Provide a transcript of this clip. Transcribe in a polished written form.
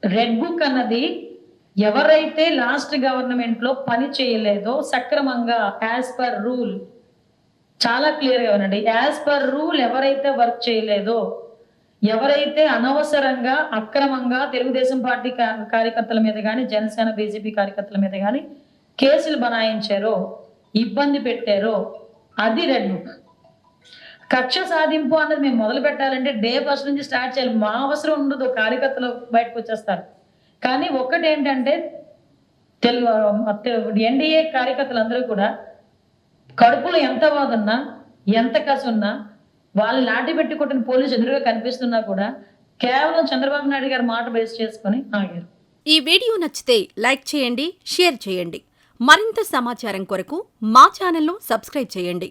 Red book అన్నది ఎవరైతే last government లో పని చేయలేదో సక్రమంగా యాజ్ పర్ రూల్, చాలా క్లియర్గా వినండి, యాజ్ పర్ రూల్ ఎవరైతే వర్క్ చేయలేదో, ఎవరైతే అనవసరంగా అక్రమంగా తెలుగుదేశం పార్టీ కార్యకర్తల మీద కానీ జనసేన బీజేపీ కార్యకర్తల మీద కానీ కేసులు బనాయించారో, ఇబ్బంది పెట్టారో, అది రెడ్ బుక్. కక్ష సాధింపు అన్నది మేము మొదలు పెట్టాలంటే డే ఫస్ట్ నుంచి స్టార్ట్ చేయాలి. మా అవసరం ఉండదు, కార్యకర్తలు బయటకు వచ్చేస్తారు. కానీ ఒక్కటేంటంటే ఎన్డీఏ కార్యకర్తలందరూ కూడా కడుపులో ఎంత బాధ ఉన్నా, ఎంత కసి ఉన్నా, వాళ్ళు లాఠీ పెట్టి కొట్టిన పోలీసు ఎదురుగా కనిపిస్తున్నా కూడా కేవలం చంద్రబాబు నాయుడు గారి మాట బేస్ చేసుకుని ఆగారు. ఈ వీడియో నచ్చితే లైక్ చేయండి, షేర్ చేయండి. మరింత సమాచారం కొరకు మా ఛానల్ను సబ్స్క్రైబ్ చేయండి.